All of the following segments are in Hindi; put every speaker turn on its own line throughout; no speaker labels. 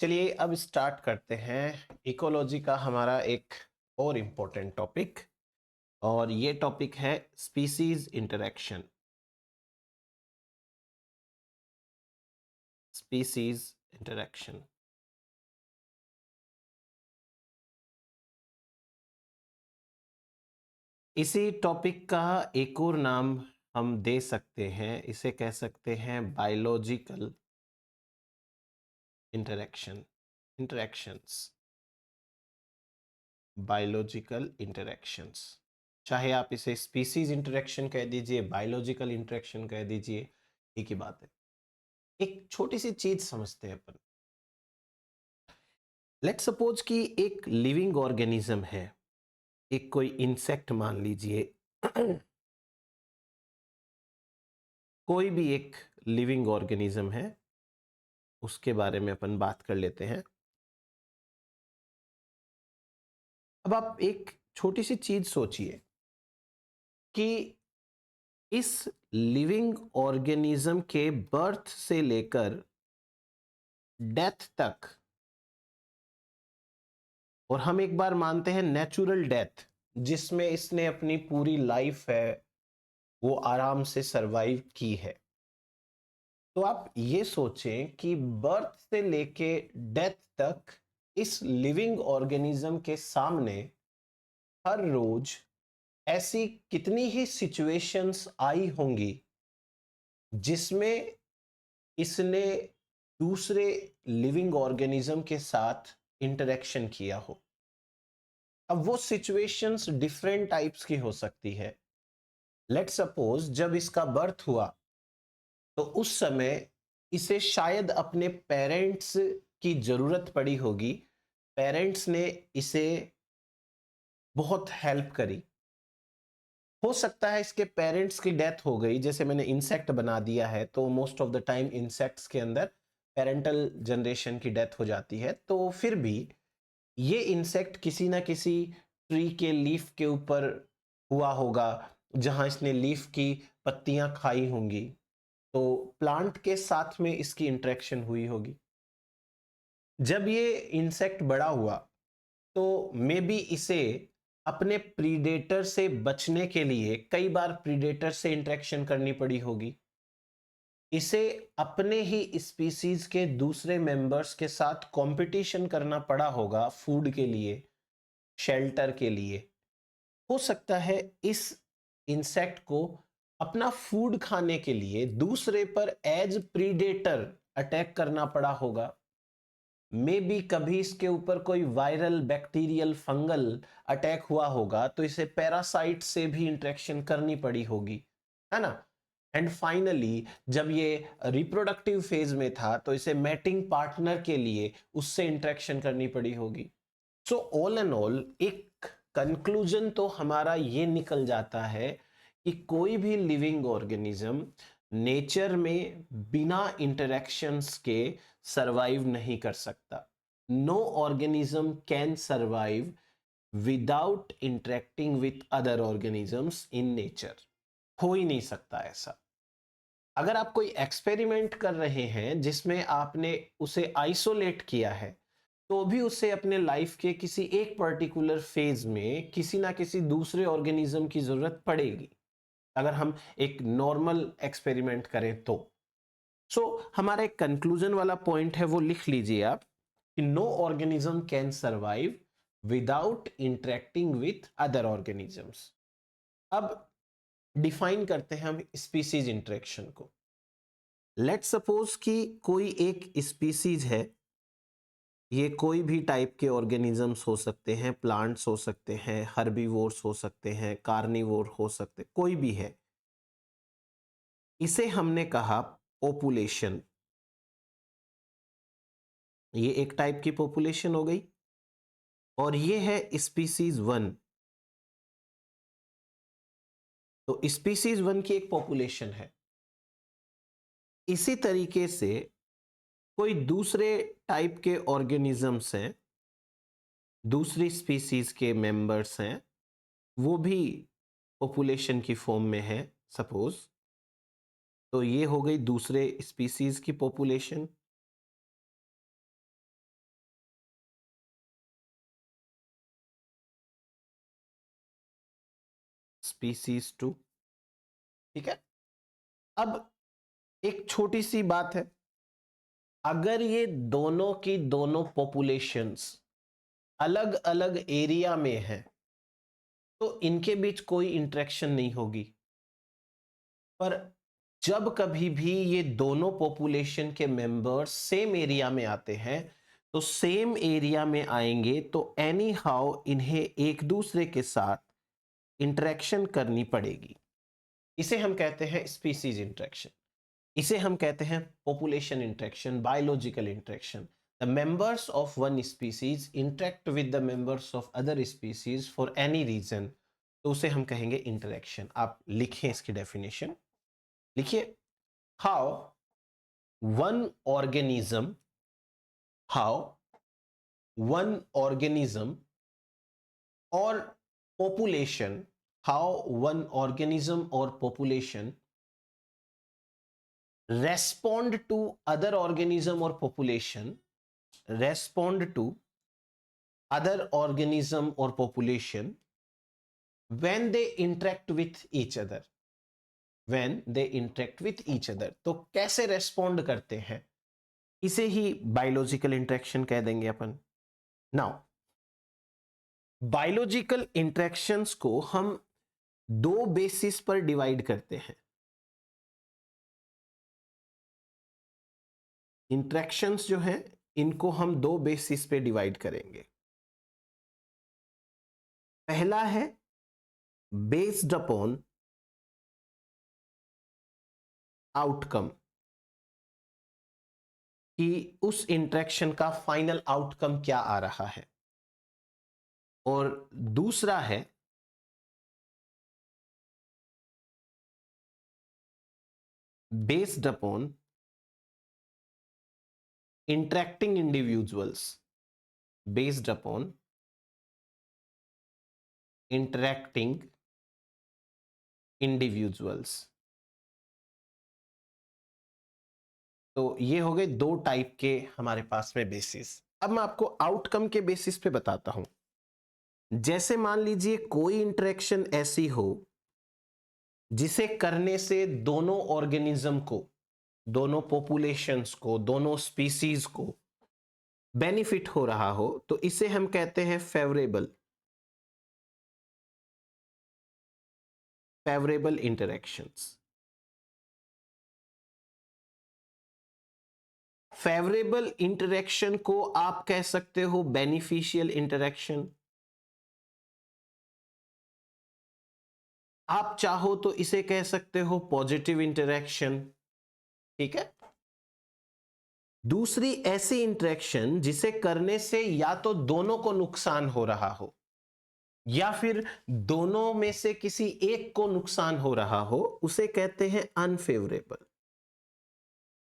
चलिए अब स्टार्ट करते हैं इकोलॉजी का हमारा एक और इम्पोर्टेंट टॉपिक। और ये टॉपिक है स्पीसीज इंटरेक्शन। Species interaction. इसी टॉपिक का एक और नाम हम दे सकते हैं, इसे कह सकते हैं biological interaction. Interactions, biological interactions. चाहे आप इसे स्पीसीज इंटरेक्शन कह दीजिए, बायोलॉजिकल इंटरेक्शन कह दीजिए, एक ही बात है। एक छोटी सी चीज समझते हैं अपन। लेट्स सपोज कि एक लिविंग ऑर्गेनिज्म है, एक कोई इंसेक्ट मान लीजिए। कोई भी एक लिविंग ऑर्गेनिज्म है, उसके बारे में अपन बात कर लेते हैं। अब आप एक छोटी सी चीज सोचिए कि इस लिविंग ऑर्गेनिज्म के बर्थ से लेकर डेथ तक, और हम एक बार मानते हैं नेचुरल डेथ, जिसमें इसने अपनी पूरी लाइफ है वो आराम से सरवाइव की है। तो आप ये सोचें कि बर्थ से लेके डेथ तक इस लिविंग ऑर्गेनिज्म के सामने हर रोज ऐसी कितनी ही सिचुएशंस आई होंगी जिसमें इसने दूसरे लिविंग ऑर्गेनिज्म के साथ इंटरेक्शन किया हो। अब वो सिचुएशंस डिफरेंट टाइप्स की हो सकती है। लेट्स सपोज जब इसका बर्थ हुआ तो उस समय इसे शायद अपने पेरेंट्स की जरूरत पड़ी होगी। पेरेंट्स ने इसे बहुत हेल्प करी। हो सकता है इसके पेरेंट्स की डेथ हो गई, जैसे मैंने इंसेक्ट बना दिया है तो most of the time insects के अंदर पेरेंटल जनरेशन की डेथ हो जाती है। तो फिर भी ये इंसेक्ट किसी ना किसी ट्री के लीफ के ऊपर हुआ होगा, जहां इसने लीफ की पत्तियां खाई होंगी, तो प्लांट के साथ में इसकी इंटरेक्शन हुई होगी। जब ये इंसेक्ट बड़ा हुआ तो मे बी इसे अपने प्रीडेटर से बचने के लिए कई बार प्रीडेटर से इंटरेक्शन करनी पड़ी होगी। इसे अपने ही स्पीसीज के दूसरे मेंबर्स के साथ कंपटीशन करना पड़ा होगा फूड के लिए, शेल्टर के लिए। हो सकता है इस इंसेक्ट को अपना फूड खाने के लिए दूसरे पर एज प्रीडेटर अटैक करना पड़ा होगा। मे बी कभी इसके ऊपर कोई वायरल बैक्टीरियल फंगल अटैक हुआ होगा तो इसे पैरासाइट से भी इंटरेक्शन करनी पड़ी होगी, है ना। एंड फाइनली जब ये रिप्रोडक्टिव फेज में था तो इसे मैटिंग पार्टनर के लिए उससे इंटरेक्शन करनी पड़ी होगी। सो ऑल एंड ऑल एक कंक्लूजन तो हमारा ये निकल जाता है कि कोई भी लिविंग ऑर्गेनिज्म नेचर में बिना इंटरेक्शंस के सरवाइव नहीं कर सकता। No organism can survive without interacting with other organisms in nature. हो ही नहीं सकता ऐसा। अगर आप कोई एक्सपेरिमेंट कर रहे हैं जिसमें आपने उसे आइसोलेट किया है, तो भी उसे अपने लाइफ के किसी एक पर्टिकुलर फेज में किसी ना किसी दूसरे ऑर्गेनिज्म की जरूरत पड़ेगी, अगर हम एक नॉर्मल एक्सपेरिमेंट करें तो। सो हमारा एक कंक्लूजन वाला पॉइंट है, वो लिख लीजिए आप कि no organism can survive without interacting with other organisms. अब डिफाइन करते हैं हम स्पीसीज इंटरेक्शन को। लेट्स सपोज कि कोई एक स्पीसीज है, ये कोई भी टाइप के ऑर्गेनिजम्स हो सकते हैं, प्लांट्स हो सकते हैं, हर्बीवोर्स हो सकते हैं, कार्निवोर हो सकते, कोई भी है। इसे हमने कहा पॉपुलेशन। ये एक टाइप की पॉपुलेशन हो गई, और ये है स्पीसीज वन। तो स्पीसीज वन की एक पॉपुलेशन है। इसी तरीके से कोई दूसरे टाइप के ऑर्गेनिजम्स हैं, दूसरी स्पीसीज के मेंबर्स हैं, वो भी पॉपुलेशन की फॉर्म में है सपोज। तो ये हो गई दूसरे स्पीसीज की पॉपुलेशन। Species to. ठीक है, अब एक छोटी सी बात है, अगर ये दोनों की दोनों पॉपुलेशंस अलग अलग एरिया में है तो इनके बीच कोई इंटरेक्शन नहीं होगी। पर जब कभी भी ये दोनों पॉपुलेशन के मेंबर्स सेम एरिया में आते हैं तो सेम एरिया में आएंगे तो एनी हाउ इन्हें एक दूसरे के साथ इंटरेक्शन करनी पड़ेगी। इसे हम कहते हैं स्पीसीज इंटरेक्शन, इसे हम कहते हैं population interaction, biological interaction. The members of one species interact with the members of other species for any reason, तो उसे हम कहेंगे इंटरेक्शन। आप लिखें इसकी डेफिनेशन, लिखिए, how one organism, how one organism और population, how one organism or population respond to other organism or population, respond to other organism or population when they interact with each other, when they interact with each other, तो कैसे respond करते हैं, इसे ही biological interaction कह देंगे अपन। Now बायोलॉजिकल इंटरेक्शंस को हम दो बेसिस पर डिवाइड करते हैं। इंटरेक्शंस जो हैं इनको हम दो बेसिस पे डिवाइड करेंगे। पहला है बेस्ड अपॉन आउटकम, कि उस इंटरेक्शन का फाइनल आउटकम क्या आ रहा है, और दूसरा है based upon interacting individuals, based upon interacting individuals. तो ये हो गए दो टाइप के हमारे पास में बेसिस। अब मैं आपको आउटकम के बेसिस पे बताता हूं। जैसे मान लीजिए कोई इंटरेक्शन ऐसी हो जिसे करने से दोनों ऑर्गेनिज्म को, दोनों पॉपुलेशंस को, दोनों स्पीसीज को बेनिफिट हो रहा हो, तो इसे हम कहते हैं favourable, favourable interactions. Favourable interaction को आप कह सकते हो बेनिफिशियल इंटरेक्शन, आप चाहो तो इसे कह सकते हो पॉजिटिव इंटरेक्शन। ठीक है, दूसरी ऐसी इंटरेक्शन जिसे करने से या तो दोनों को नुकसान हो रहा हो या फिर दोनों में से किसी एक को नुकसान हो रहा हो, उसे कहते हैं अनफेवरेबल,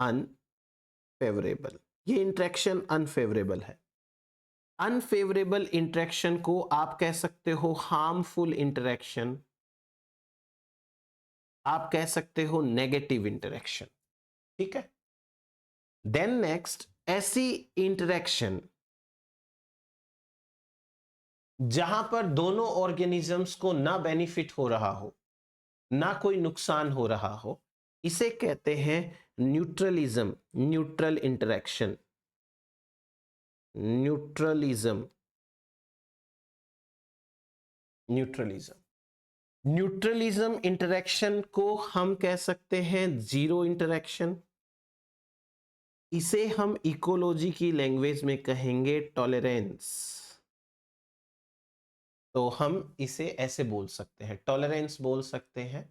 अनफेवरेबल। ये इंटरेक्शन अनफेवरेबल है। अनफेवरेबल इंटरेक्शन को आप कह सकते हो हार्मफुल इंटरेक्शन, आप कह सकते हो नेगेटिव इंटरेक्शन। ठीक है, देन नेक्स्ट, ऐसी इंटरेक्शन जहां पर दोनों ऑर्गेनिजम्स को ना बेनिफिट हो रहा हो ना कोई नुकसान हो रहा हो, इसे कहते हैं neutralism, neutral interaction, neutralism, neutralism. Neutralism interaction को हम कह सकते हैं जीरो इंटरेक्शन, इसे हम इकोलॉजी की लैंग्वेज में कहेंगे टॉलरेंस। तो हम इसे ऐसे बोल सकते हैं, टॉलरेंस बोल सकते हैं,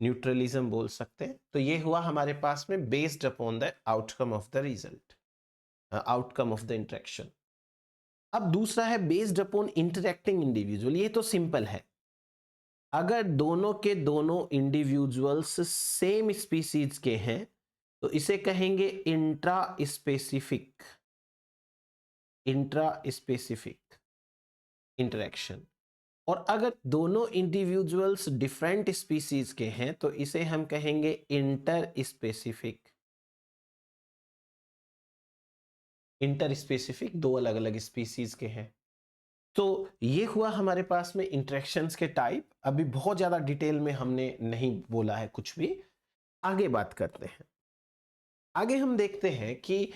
न्यूट्रलिज्म बोल सकते हैं। तो ये हुआ हमारे पास में based upon the outcome of the result, outcome of the interaction. अब दूसरा है बेस्ड अपॉन इंटरेक्टिंग इंडिविजुअल। ये तो सिंपल है, अगर दोनों के दोनों इंडिविजुअल्स सेम स्पीसीज के हैं तो इसे कहेंगे intra specific, intra specific interaction. और अगर दोनों इंडिविजुअल्स डिफरेंट स्पीसीज के हैं तो इसे हम कहेंगे इंटर स्पेसिफिक, इंटर स्पेसिफिक, दो अलग अलग स्पीसीज के हैं। तो ये हुआ हमारे पास में इंटरेक्शंस के टाइप। अभी बहुत ज्यादा डिटेल में हमने नहीं बोला है कुछ भी, आगे बात करते हैं। आगे हम देखते हैं कि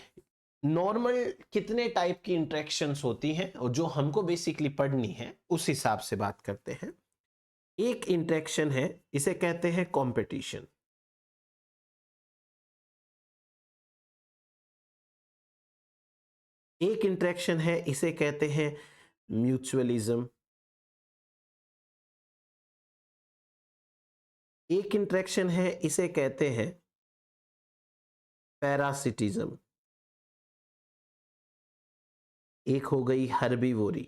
नॉर्मल कितने टाइप की इंटरेक्शंस होती हैं और जो हमको बेसिकली पढ़नी है उस हिसाब से बात करते हैं। एक इंटरेक्शन है, इसे कहते हैं कंपटीशन। एक इंटरेक्शन है, इसे कहते हैं म्यूचुअलिज्म। एक इंटरेक्शन है, इसे कहते हैं पैरासिटिज्म। एक हो गई हर्बीवोरी।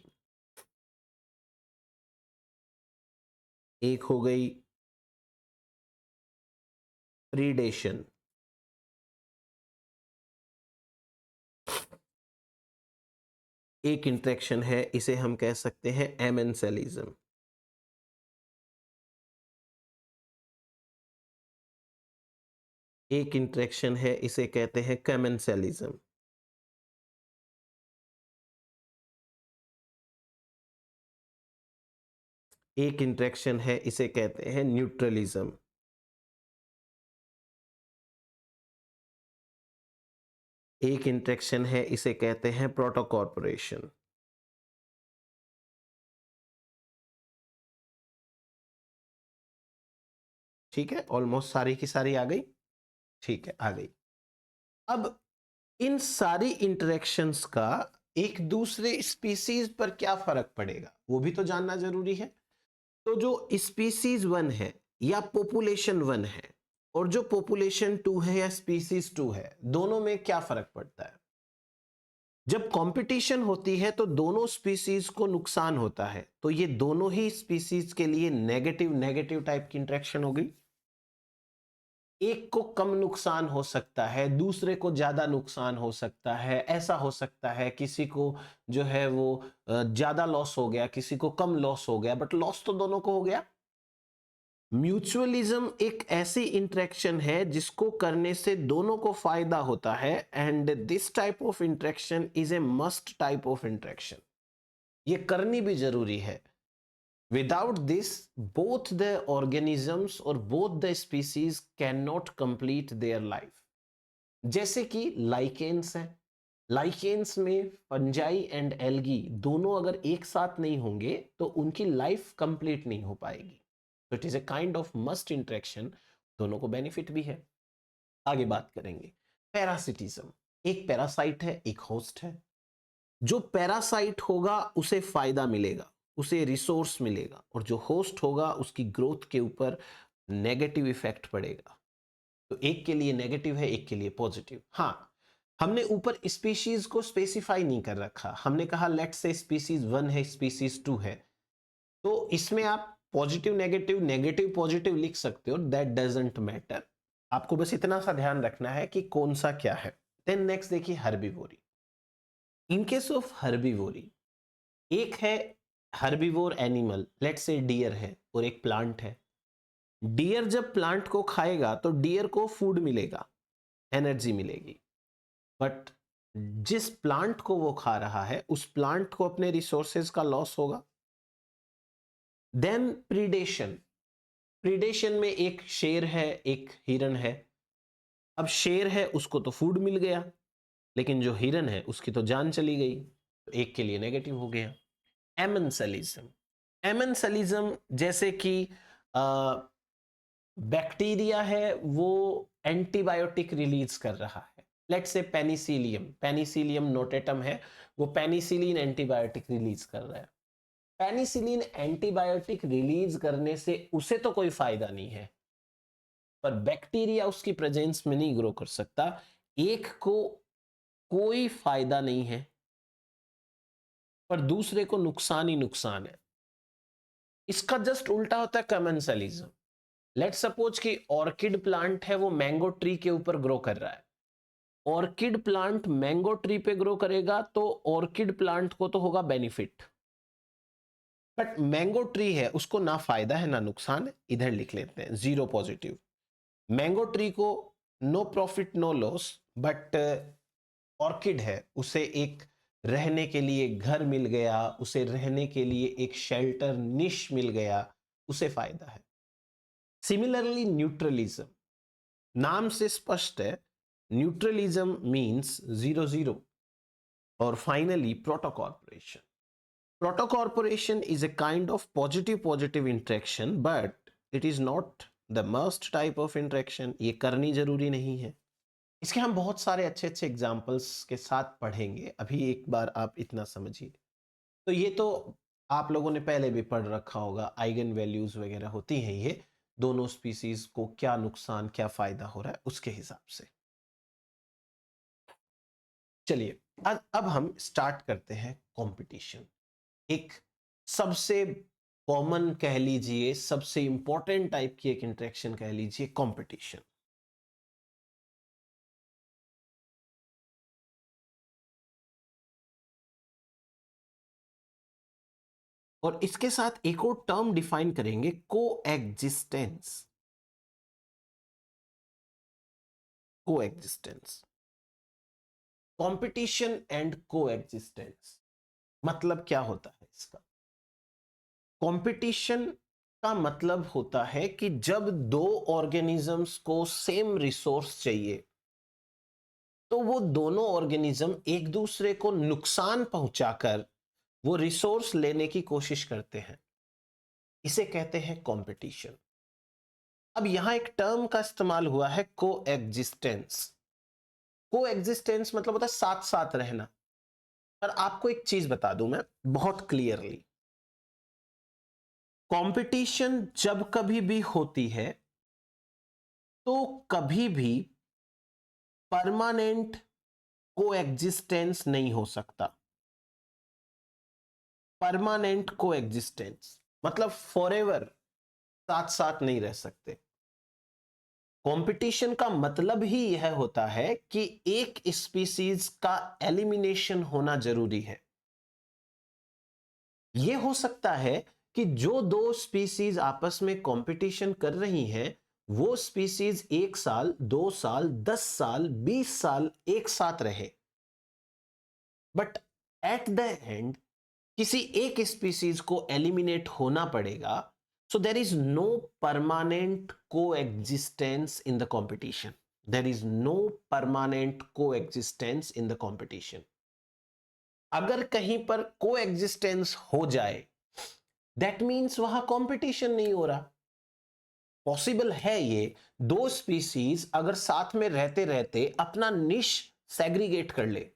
एक हो गई प्रीडेशन। एक इंटरेक्शन है, इसे हम कह सकते हैं एमेंसेलिज्म। एक इंटरेक्शन है, इसे कहते हैं कमेंसेलिज्म। एक इंटरेक्शन है, इसे कहते हैं न्यूट्रलिज्म। एक इंटरेक्शन है, इसे कहते हैं प्रोटोकॉर्पोरेशन। ठीक है, ऑलमोस्ट सारी की सारी आ गई। ठीक है, आ गई। अब इन सारी इंटरेक्शंस का एक दूसरे स्पीसीज पर क्या फर्क पड़ेगा वो भी तो जानना जरूरी है। तो जो स्पीसीज वन है या पॉपुलेशन वन है और जो पॉपुलेशन टू है या स्पीसीज टू है, दोनों में क्या फर्क पड़ता है? जब कंपटीशन होती है तो दोनों स्पीसीज को नुकसान होता है, तो ये दोनों ही स्पीसीज के लिए नेगेटिव नेगेटिव टाइप की इंटरेक्शन हो गई। एक को कम नुकसान हो सकता है, दूसरे को ज्यादा नुकसान हो सकता है। ऐसा हो सकता है किसी को जो है वो ज्यादा लॉस हो गया, किसी को कम लॉस हो गया, बट लॉस तो दोनों को हो गया। म्यूचुअलिज्म एक ऐसी इंटरेक्शन है जिसको करने से दोनों को फायदा होता है, and this type of interaction is a must type of interaction. ये करनी भी जरूरी है। Without this both the organisms और both the species can not complete their life. जैसे कि लाइकेन्स है, लाइकेन्स में फंजाई एंड एल्गी दोनों अगर एक साथ नहीं होंगे तो उनकी लाइफ कंप्लीट नहीं हो पाएगी। तो it is a kind of must interaction, दोनों को बेनिफिट भी है। आगे बात करेंगे पैरासिटिज्म। एक पैरासाइट है, एक होस्ट है। जो पैरासाइट होगा उसे फायदा मिलेगा, उसे रिसोर्स मिलेगा, और जो होस्ट होगा उसकी ग्रोथ के ऊपर नेगेटिव इफेक्ट पड़ेगा। तो एक के लिए नेगेटिव है, एक के लिए पॉजिटिव। हाँ, हमने ऊपर स्पीशीज को स्पेसिफाई नहीं कर रखा, हमने कहा लेट्स से स्पीशीज वन है, स्पीशीज टू है, तो इसमें आप पॉजिटिव नेगेटिव नेगेटिव पॉजिटिव लिख सकते हो, दैट डजंट मैटर। आपको बस इतना सा ध्यान रखना है कि कौन सा क्या है। देन नेक्स्ट देखिए herbivory. In case of herbivory, एक है herbivore animal, let's say deer है, और एक प्लांट है। डियर जब प्लांट को खाएगा तो डियर को फूड मिलेगा, एनर्जी मिलेगी, बट जिस प्लांट को वो खा रहा है उस प्लांट को अपने रिसोर्सेज का लॉस होगा। Then predation. प्रीडेशन में एक शेर है, एक हिरन है। अब शेर है उसको तो फूड मिल गया, लेकिन जो हिरन है उसकी तो जान चली गई, तो एक के लिए नेगेटिव हो गया। एमेंसलिज्म। एमेंसलिज्म जैसे कि बैक्टीरिया है वो एंटीबायोटिक रिलीज कर रहा है, let's say Penicillium, Penicillium notatum है, वो पेनिसिलिन एंटीबायोटिक रिलीज कर रहा है। पेनिसिलिन एंटीबायोटिक रिलीज करने से उसे तो कोई फायदा नहीं है, पर बैक्टीरिया उसकी प्रेजेंस में नहीं ग्रो कर सकता। एक को कोई फायदा नहीं है पर दूसरे को नुकसान ही नुकसान है। इसका जस्ट उल्टा होता है कमेंसलिज्म। लेट सपोज कि ऑर्किड प्लांट है, वो मैंगो ट्री के ऊपर ग्रो कर रहा है। ऑर्किड प्लांट मैंगो ट्री पे ग्रो करेगा तो ऑर्किड प्लांट को तो होगा बेनिफिट, बट मैंगो ट्री है उसको ना फायदा है ना नुकसान है। इधर लिख लेते हैं जीरो पॉजिटिव। मैंगो ट्री को no profit no loss, but orchid है उसे एक रहने के लिए घर मिल गया, उसे रहने के लिए एक शेल्टर निश मिल गया, उसे फायदा है। सिमिलरली न्यूट्रलिज्म, नाम से स्पष्ट है, न्यूट्रलिज्म मींस 0-0। और finally protocooperation, protocooperation is a kind of positive interaction, but it is not the most type of interaction। ये करनी जरूरी नहीं है। इसके हम बहुत सारे अच्छे अच्छे एग्जाम्पल्स के साथ पढ़ेंगे, अभी एक बार आप इतना समझिए। तो ये तो आप लोगों ने पहले भी पढ़ रखा होगा, आइगन वैल्यूज वगैरह होती हैं, ये दोनों स्पीसीज को क्या नुकसान क्या फायदा हो रहा है उसके हिसाब से। चलिए अब हम स्टार्ट करते हैं कंपटीशन। एक सबसे कॉमन कह लीजिए, सबसे इंपॉर्टेंट टाइप की एक इंटरेक्शन कह लीजिए, कंपटीशन। और इसके साथ एक और टर्म डिफाइन करेंगे, coexistence. Coexistence, competition and coexistence मतलब क्या होता है इसका? कंपटीशन का मतलब होता है कि जब दो ऑर्गेनिजम्स को सेम रिसोर्स चाहिए, तो वो दोनों ऑर्गेनिज्म एक दूसरे को नुकसान पहुंचाकर वो रिसोर्स लेने की कोशिश करते हैं, इसे कहते हैं कंपटीशन। अब यहां एक टर्म का इस्तेमाल हुआ है, कोएग्जिस्टेंस। कोएग्जिस्टेंस मतलब होता है साथ साथ रहना। पर आपको एक चीज बता दूं मैं बहुत क्लियरली, कंपटीशन जब कभी भी होती है तो कभी भी परमानेंट कोएग्जिस्टेंस नहीं हो सकता। परमानेंट कोएग्जिस्टेंस मतलब फॉरएवर साथ साथ नहीं रह सकते। कंपटीशन का मतलब ही यह होता है कि एक स्पीसीज का एलिमिनेशन होना जरूरी है। यह हो सकता है कि जो दो स्पीसीज आपस में कंपटीशन कर रही हैं, वो स्पीसीज 1 साल 2 साल 10 साल 20 साल एक साथ रहे, बट एट द एंड किसी एक स्पीसीज को एलिमिनेट होना पड़ेगा। So there is no permanent coexistence in the competition. There is no permanent coexistence in the competition. अगर कहीं पर को एग्जिस्टेंस हो जाए, दैट मीन्स वहां कॉम्पिटिशन नहीं हो रहा। पॉसिबल है ये, दो स्पीसीज अगर साथ में रहते रहते अपना निश सेग्रीगेट कर ले,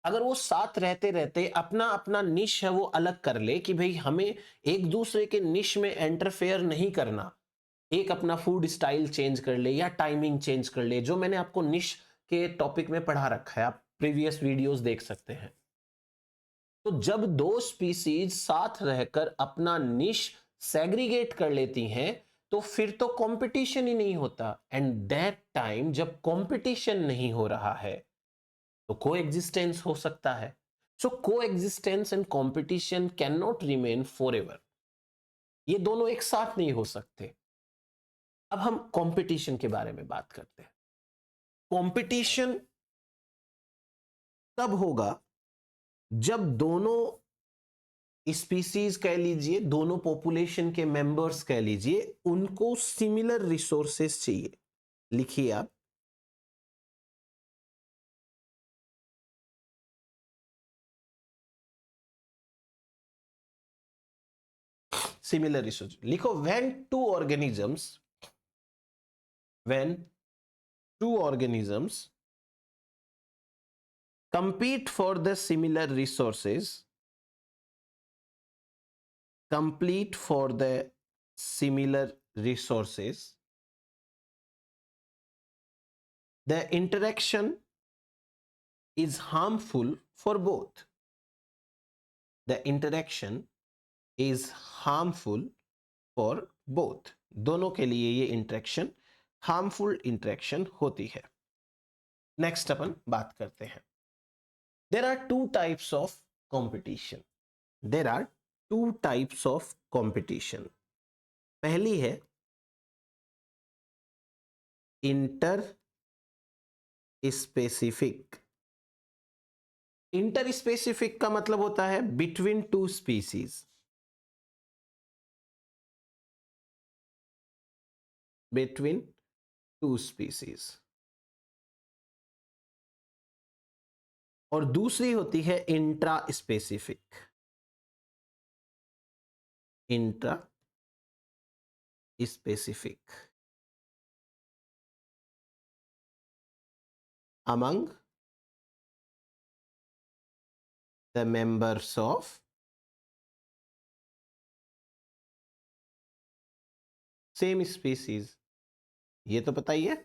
अगर वो साथ रहते रहते अपना अपना निश है वो अलग कर ले कि भाई हमें एक दूसरे के निश में इंटरफेयर नहीं करना, एक अपना फूड स्टाइल चेंज कर ले या टाइमिंग चेंज कर ले, जो मैंने आपको निश के टॉपिक में पढ़ा रखा है, आप प्रीवियस वीडियोस देख सकते हैं। तो जब दो स्पीसीज साथ रहकर अपना निश सेग्रीगेट कर लेती हैं, तो फिर तो कंपटीशन ही नहीं होता। एंड दैट टाइम जब कंपटीशन नहीं हो रहा है तो कोएग्जिस्टेंस हो सकता है। So coexistence and competition can not remain forever. ये दोनों एक साथ नहीं हो सकते। अब हम कंपटीशन के बारे में बात करते हैं। कंपटीशन तब होगा जब दोनों स्पीसीज कह लीजिए, दोनों पॉपुलेशन के मेंबर्स कह लीजिए, उनको सिमिलर रिसोर्सेस चाहिए। लिखिए आप, सिमिलर रिसोर्स लिखो। When to organisms compete for the similar resources, compete for the similar resources, the interaction is harmful for both. The interaction is harmful for both. दोनों के लिए ये इंटरेक्शन हार्मफुल इंटरेक्शन होती है। नेक्स्ट अपन बात करते हैं, there are two types of competition. There are two types of competition. पहली है इंटर स्पेसिफिक इंटर स्पेसिफिक का मतलब होता है between two species, between two species. और दूसरी होती है intra specific, intra specific among the members of same species. ये तो पता ही है,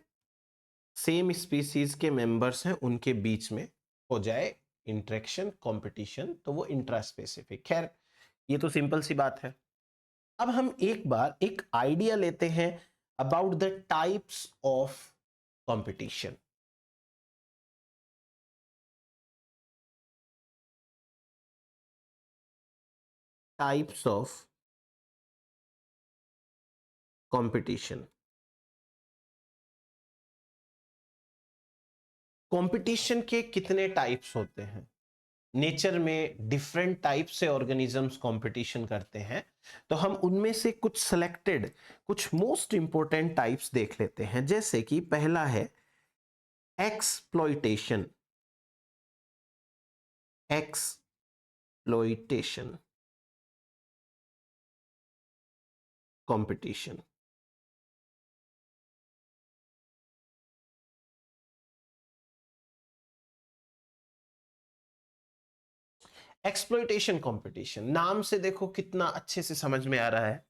सेम स्पीसीज के मेंबर्स हैं उनके बीच में हो जाए इंटरेक्शन, कंपटीशन, तो वो इंट्रा स्पेसिफिक। खैर ये तो सिंपल सी बात है। अब हम एक बार एक आइडिया लेते हैं about the types of competition. Types of competition. Competition के कितने टाइप्स होते हैं? नेचर में डिफरेंट टाइप से ऑर्गेनिजम्स कंपटीशन करते हैं, तो हम उनमें से कुछ सिलेक्टेड, कुछ मोस्ट इंपोर्टेंट टाइप्स देख लेते हैं। जैसे कि पहला है exploitation. Exploitation competition. Exploitation competition, नाम से देखो कितना अच्छे से समझ में आ रहा है।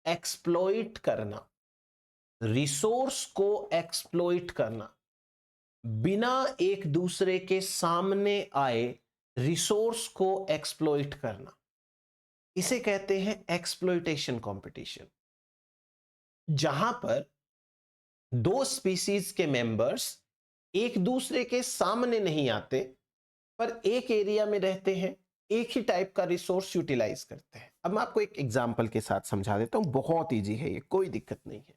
एक्सप्लॉइट करना, रिसोर्स को एक्सप्लॉइट करना, बिना एक दूसरे के सामने आए रिसोर्स को एक्सप्लॉइट करना, इसे कहते हैं एक्सप्लॉइटेशन कंपटीशन। जहां पर दो स्पीसीज के मेंबर्स एक दूसरे के सामने नहीं आते, पर एक एरिया में रहते हैं, एक ही टाइप का रिसोर्स यूटिलाइज करते हैं। अब मैं आपको एक एग्जांपल के साथ समझा देता हूं, बहुत इजी है ये, कोई दिक्कत नहीं है।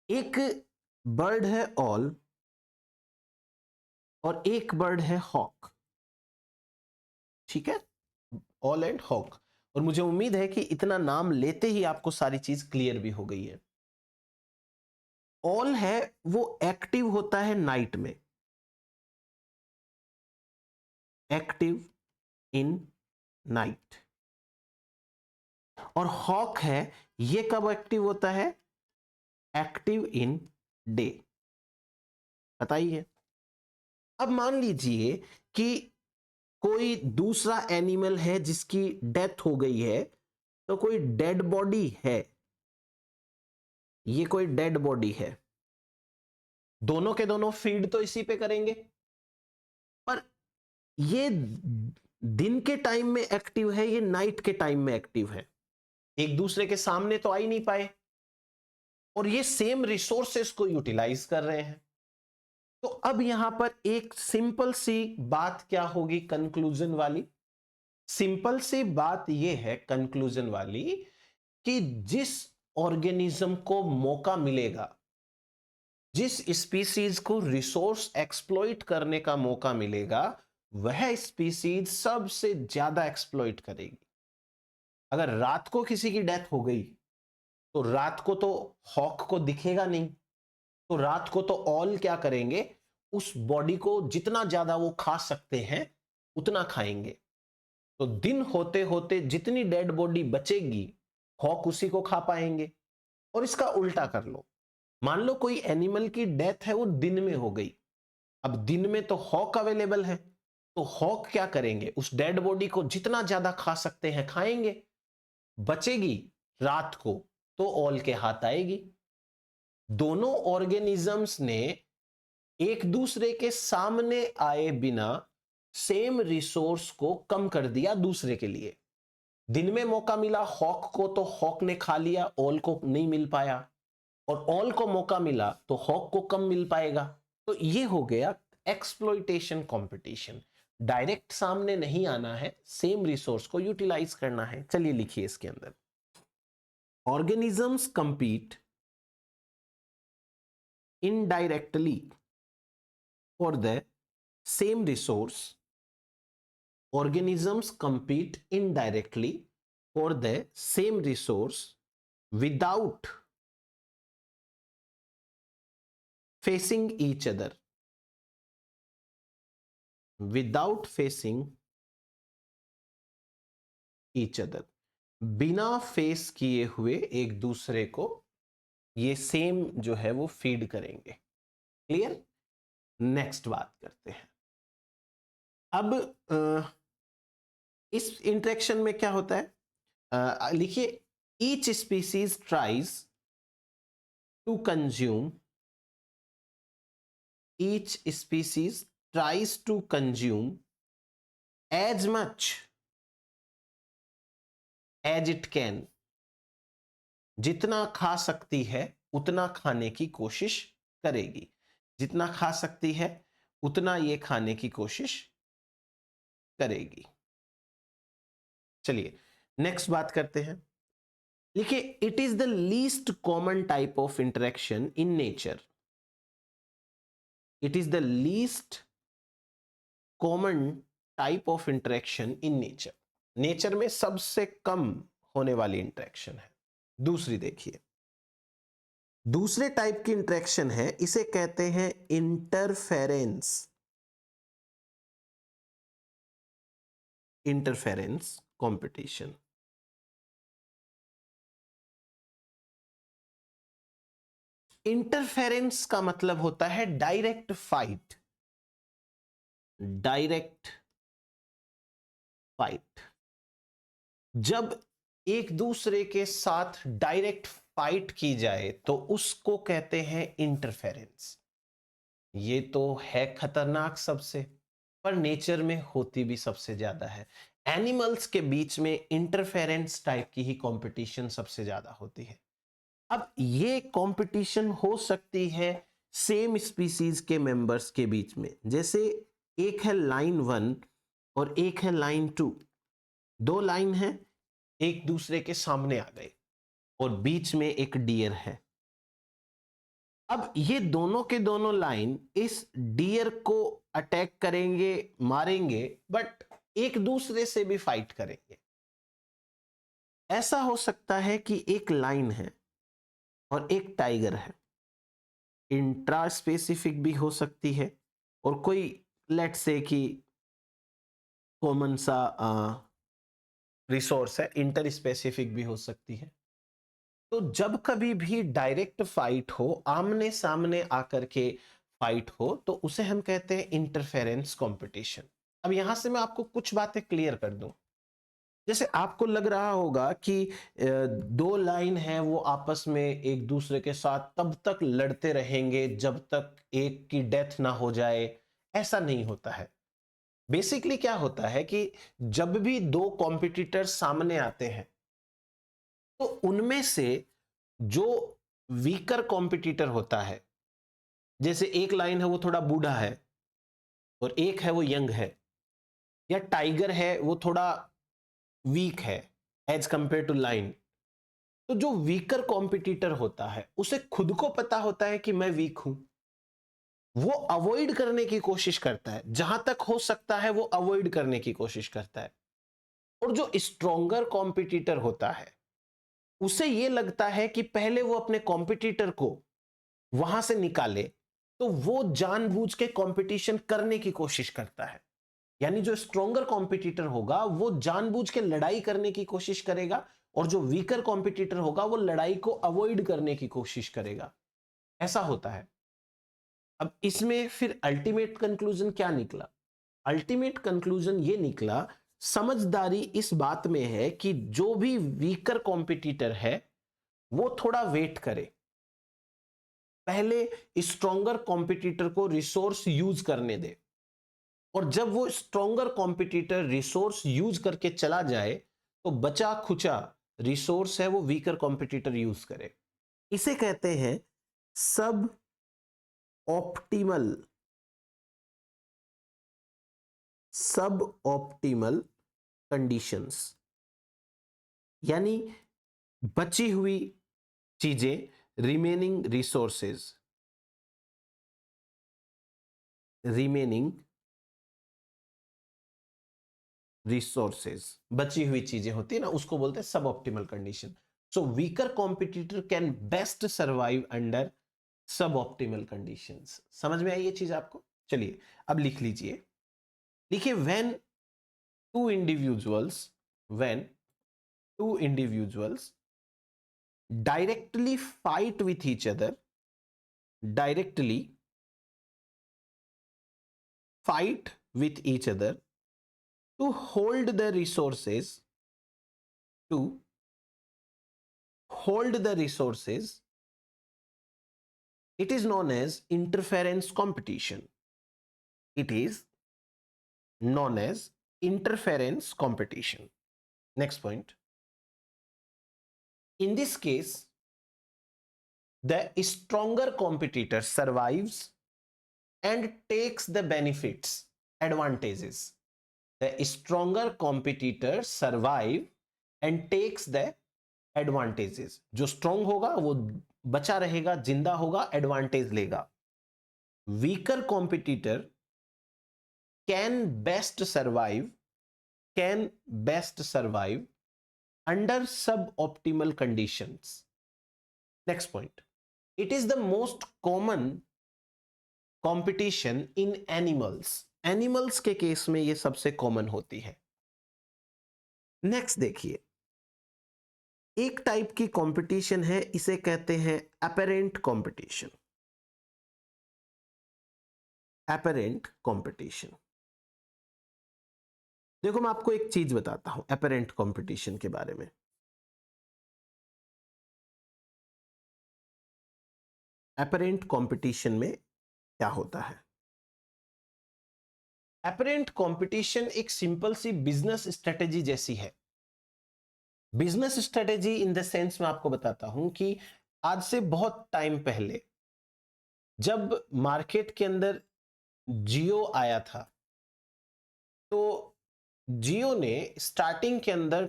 एक बर्ड है ऑल और एक बर्ड है हॉक, ठीक है, ऑल एंड हॉक। और मुझे उम्मीद है कि इतना नाम लेते ही आपको सारी चीज क्लियर भी हो गई है। ऑल है वो एक्टिव होता है नाइट में, एक्टिव इन नाइट। और हॉक है, ये कब एक्टिव होता है? Active in day. बताइए। अब मान लीजिए कि कोई दूसरा एनिमल है जिसकी डेथ हो गई है, तो कोई डेड बॉडी है, ये कोई डेड बॉडी है, दोनों के दोनों फीड तो इसी पे करेंगे, पर ये दिन के टाइम में एक्टिव है, ये नाइट के टाइम में एक्टिव है, एक दूसरे के सामने तो आ ही नहीं पाए, और ये सेम रिसोर्सेस को यूटिलाइज कर रहे हैं। तो अब यहां पर एक सिंपल सी बात क्या होगी कंक्लूजन वाली? सिंपल सी बात यह है कंक्लूजन वाली कि जिस ऑर्गेनिज्म को मौका मिलेगा, जिस स्पीसीज को रिसोर्स एक्सप्लॉइट करने का मौका मिलेगा, वह स्पीसीज सबसे ज्यादा एक्सप्लॉइट करेगी। अगर रात को किसी की डेथ हो गई, तो रात को तो हॉक को दिखेगा नहीं, तो रात को तो ऑल क्या करेंगे, उस बॉडी को जितना ज्यादा वो खा सकते हैं उतना खाएंगे। तो दिन होते होते जितनी डेड बॉडी बचेगी, हॉक उसी को खा पाएंगे। और इसका उल्टा कर लो, मान लो कोई एनिमल की डेथ है वो दिन में हो गई, अब दिन में तो हॉक अवेलेबल है, तो हॉक क्या करेंगे, उस डेड बॉडी को जितना ज्यादा खा सकते हैं खाएंगे, बचेगी रात को तो ऑल के हाथ आएगी। दोनों ऑर्गेनिजम्स ने एक दूसरे के सामने आए बिना सेम रिसोर्स को कम कर दिया दूसरे के लिए। दिन में मौका मिला हॉक को, तो हॉक ने खा लिया, ऑल को नहीं मिल पाया, और ऑल को मौका मिला तो हॉक को कम मिल पाएगा। तो ये हो गया एक्सप्लॉइटेशन कंपटीशन। डायरेक्ट सामने नहीं आना है, सेम रिसोर्स को यूटिलाइज करना है। चलिए लिखिए इसके अंदर, organisms compete indirectly for the same resource, organisms compete indirectly for the same resource without facing each other. Without facing each other, बिना फेस किए हुए एक दूसरे को ये सेम जो है वो फीड करेंगे। क्लियर? नेक्स्ट बात करते हैं। अब इस इंटरेक्शन में क्या होता है, लिखिए, each species tries to consume, each species tries to consume as much as it can, जितना खा सकती है उतना खाने की कोशिश करेगी, जितना खा सकती है उतना ये खाने की कोशिश करेगी। चलिए नेक्स्ट बात करते हैं। देखिए, it is the least common type of interaction in nature. It is the least common type of interaction in nature. Nature में सबसे कम होने वाली इंटरेक्शन है। दूसरी देखिए, दूसरे टाइप की इंटरेक्शन है, इसे कहते हैं इंटरफेरेंस। Interference competition. इंटरफेरेंस का मतलब होता है डायरेक्ट फाइट। डायरेक्ट फाइट, जब एक दूसरे के साथ डायरेक्ट फाइट की जाए तो उसको कहते हैं इंटरफेरेंस। ये तो है खतरनाक सबसे, पर नेचर में होती भी सबसे ज्यादा है। एनिमल्स के बीच में इंटरफेरेंस टाइप की ही कंपटीशन सबसे ज्यादा होती है। अब ये कंपटीशन हो सकती है सेम स्पीसीज के मेंबर्स के बीच में, जैसे एक है लाइन 1 और एक है लाइन 2। दो लाइन है, एक दूसरे के सामने आ गए और बीच में एक डियर है। अब ये दोनों के दोनों लाइन इस डियर को अटैक करेंगे, मारेंगे, बट एक दूसरे से भी फाइट करेंगे। ऐसा हो सकता है कि एक लाइन है और एक टाइगर है, इंट्रा स्पेसिफिक भी हो सकती है, और कोई लेट्स से कि कॉमन सा रिसोर्स है, इंटर स्पेसिफिक भी हो सकती है। तो जब कभी भी डायरेक्ट फाइट हो, आमने सामने आकर के फाइट हो, तो उसे हम कहते हैं इंटरफेरेंस कंपटीशन। अब यहां से मैं आपको कुछ बातें क्लियर कर दूं। जैसे आपको लग रहा होगा कि दो लाइन है, वो आपस में एक दूसरे के साथ तब तक लड़ते रहेंगे जब तक एक की डेथ ना हो जाए। ऐसा नहीं होता है। बेसिकली क्या होता है कि जब भी दो कॉम्पिटिटर्स सामने आते हैं तो उनमें से जो वीकर कॉम्पिटिटर होता है, जैसे एक लाइन है वो थोड़ा बूढ़ा है और एक है वो यंग है, या टाइगर है वो थोड़ा वीक है एज कंपेयर टू लाइन, तो जो वीकर कॉम्पिटिटर होता है उसे खुद को पता होता है कि मैं वीक हूं। वो अवॉइड करने की कोशिश करता है, जहां तक हो सकता है वो अवॉइड करने की कोशिश करता है। और जो स्ट्रोंगर कॉम्पिटिटर होता है उसे ये लगता है कि पहले वो अपने कॉम्पिटिटर को वहां से निकाले, तो वो जानबूझ के कंपटीशन करने की कोशिश करता है। यानी जो स्ट्रोंगर कॉम्पिटिटर होगा वो जानबूझ के लड़ाई करने की कोशिश करेगा, और जो वीकर कॉम्पिटिटर होगा वो लड़ाई को अवॉइड करने की कोशिश करेगा। ऐसा होता है। अब इसमें फिर अल्टीमेट कंक्लूजन क्या निकला? अल्टीमेट कंक्लूजन ये निकला, समझदारी इस बात में है कि जो भी वीकर कॉम्पिटिटर है वो थोड़ा वेट करे, पहले स्ट्रोंगर कॉम्पिटिटर को रिसोर्स यूज करने दे, और जब वो स्ट्रोंगर कॉम्पिटिटर रिसोर्स यूज करके चला जाए तो बचा खुचा रिसोर्स है वो वीकर कॉम्पिटिटर यूज करे। इसे कहते हैं सब ऑप्टिमल, सब ऑप्टिमल कंडीशंस। यानी बची हुई चीजें, रिमेनिंग रिसोर्सेज, रिमेनिंग रिसोर्सेज, बची हुई चीजें होती है ना, उसको बोलते हैं सब optimal condition. So weaker competitor can best survive under sub optimal conditions. समझ में आई ये चीज आपको? चलिए अब लिख लीजिए, देखिए when two individuals, when two individuals directly fight with each other, directly fight with each other to hold the resources, to hold the resources, it is known as interference competition. It is known as interference competition. Next point. In this case, the stronger competitor survives and takes the benefits, advantages. The stronger competitor survive and takes the advantages. जो strong होगा वो बचा रहेगा, जिंदा होगा, advantage लेगा. Weaker competitor can best survive under suboptimal conditions. Next point. It is the most common competition in animals. Animals के केस में ये सबसे कॉमन होती है. नेक्स्ट देखिए, एक टाइप की कंपटीशन है, इसे कहते हैं अपरेंट कंपटीशन. अपरेंट कंपटीशन, देखो मैं आपको एक चीज बताता हूं अपरेंट कंपटीशन के बारे में. अपरेंट कंपटीशन में क्या होता है? अपरेंट कंपटीशन एक सिंपल सी बिजनेस स्ट्रेटेजी जैसी है. Business strategy in the sense में आपको बताता हूं कि आज से बहुत टाइम पहले जब मार्केट के अंदर जियो आया था, तो जियो ने स्टार्टिंग के अंदर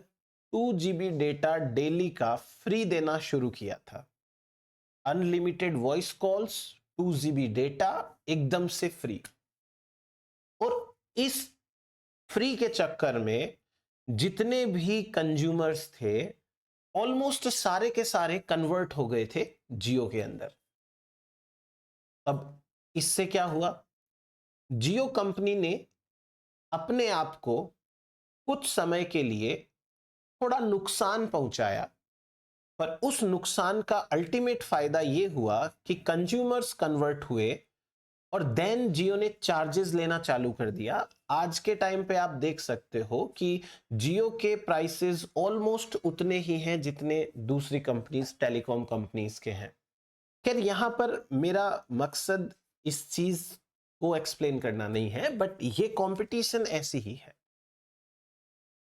2 GB डेटा डेली का फ्री देना शुरू किया था. Unlimited voice calls, 2 GB data एकदम से फ्री. और इस फ्री के चक्कर में जितने भी कंज्यूमर्स थे ऑलमोस्ट सारे के सारे कन्वर्ट हो गए थे जियो के अंदर. अब इससे क्या हुआ? जियो कंपनी ने अपने आप को कुछ समय के लिए थोड़ा नुकसान पहुंचाया, पर उस नुकसान का अल्टीमेट फायदा यह हुआ कि कंज्यूमर्स कन्वर्ट हुए और देन जियो ने चार्जेस लेना चालू कर दिया. आज के टाइम पे आप देख सकते हो कि जियो के प्राइसेस ऑलमोस्ट उतने ही हैं जितने दूसरी कंपनीज, टेलीकॉम कंपनीज के हैं. खैर यहां पर मेरा मकसद इस चीज को एक्सप्लेन करना नहीं है, बट ये कंपटीशन ऐसी ही है.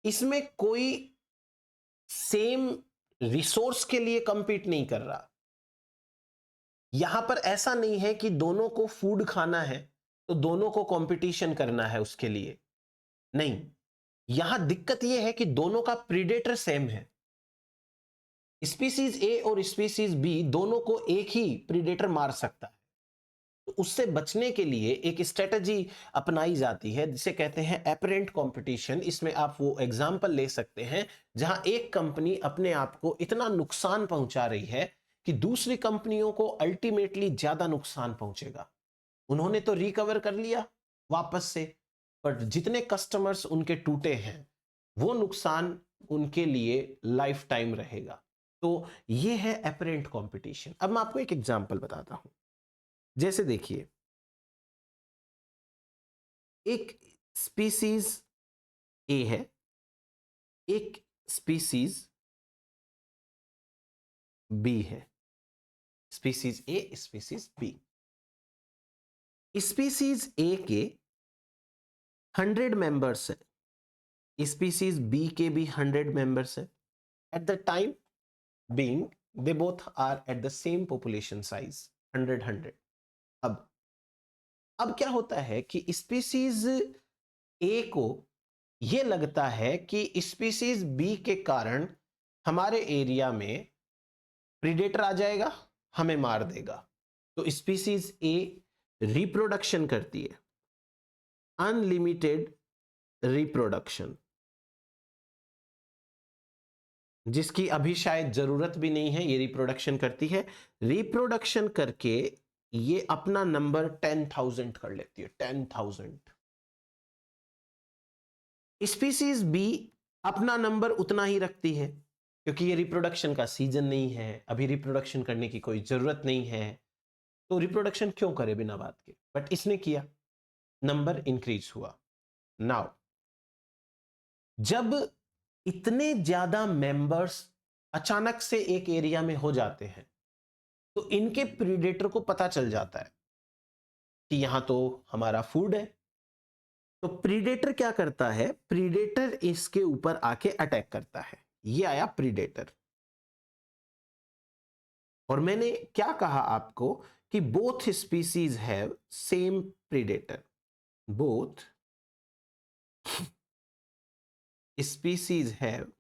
इसमें कोई सेम रिसोर्स के लिए कंपीट नहीं कर रहा. यहां पर ऐसा नहीं है कि दोनों को फूड खाना है तो दोनों को कंपटीशन करना है उसके लिए. नहीं, यहां दिक्कत यह है कि दोनों का प्रीडेटर सेम है. स्पीसीज ए और स्पीसीज बी दोनों को एक ही प्रीडेटर मार सकता है. तो उससे बचने के लिए एक स्ट्रेटजी अपनाई जाती है जिसे कहते हैं अपरेंट कंपटीशन. इसमें आप वो एग्जांपल ले सकते हैं जहां एक कंपनी अपने आप को इतना नुकसान पहुंचा रही है कि दूसरी कंपनियों को अल्टीमेटली ज्यादा नुकसान पहुंचेगा. उन्होंने तो रिकवर कर लिया वापस से, पर जितने कस्टमर्स उनके टूटे हैं वो नुकसान उनके लिए लाइफ टाइम रहेगा. तो ये है अपरेंट कंपटीशन. अब मैं आपको एक एग्जांपल बताता हूं. जैसे देखिए, एक स्पीसीज ए है, एक स्पीसीज बी है. स्पीसीज ए, स्पीसीज बी. स्पीसीज ए के 100 मेंबर्स हैं, स्पीसीज बी के भी 100 मेंबर्स हैं. At the time being they both are at the same population size 100. अब क्या होता है कि स्पीसीज ए को यह लगता है कि स्पीसीज बी के कारण हमारे एरिया में प्रीडेटर आ जाएगा, हमें मार देगा. तो स्पीसीज ए रिप्रोडक्शन करती है, अनलिमिटेड रिप्रोडक्शन. जिसकी अभी शायद जरूरत भी नहीं है, ये रिप्रोडक्शन करती है। रिप्रोडक्शन करके ये अपना नंबर 10,000 कर लेती है, 10,000। स्पीसीज बी अपना नंबर उतना ही रखती है, क्योंकि ये रिप्रोडक्शन का सीजन नहीं है, अभी रिप्रोडक्शन करने की कोई जरूरत नहीं है, तो रिप्रोडक्शन क्यों करे बिना बात के। बट इसने किया, नंबर इंक्रीज हुआ। नाउ जब इतने ज्यादा मेंबर्स अचानक से एक एरिया में हो जाते हैं, तो इनके प्रीडेटर को पता चल जाता है कि यहां तो हमारा फूड है। तो प्रीडेटर क्या करता है, प्रीडेटर इसके ऊपर आके अटैक करता है। ये आया प्रीडेटर। और मैंने क्या कहा आपको कि both species have same predator, both species have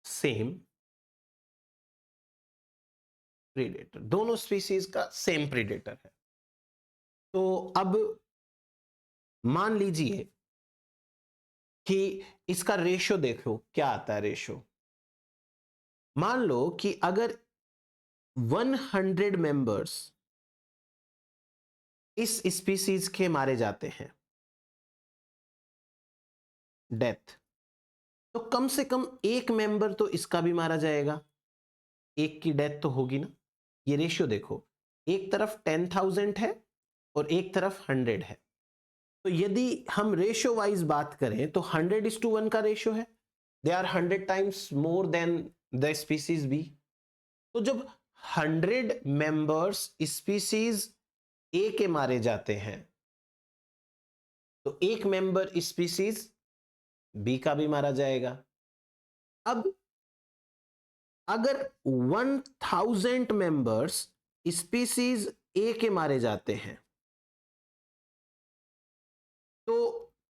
same predator, दोनों स्पीसीज का सेम प्रीडेटर है। तो अब मान लीजिए कि इसका रेशो देखो क्या आता है। रेशो मान लो कि अगर 100 मेंबर्स इस स्पीसीज के मारे जाते हैं, डेथ, तो कम से कम एक मेंबर तो इसका भी मारा जाएगा, एक की डेथ तो होगी ना। ये रेशियो देखो, एक तरफ 10,000 है और एक तरफ 100 है। तो यदि हम रेशियो वाइज बात करें तो 100:1 का रेशियो है, they are 100 times more than the species B. तो जब 100 मेंबर्स स्पीसीज ए के मारे जाते हैं, तो एक मेंबर स्पीसीज बी का भी मारा जाएगा। अब अगर 1000 मेंबर्स स्पीसीज ए के मारे जाते हैं, तो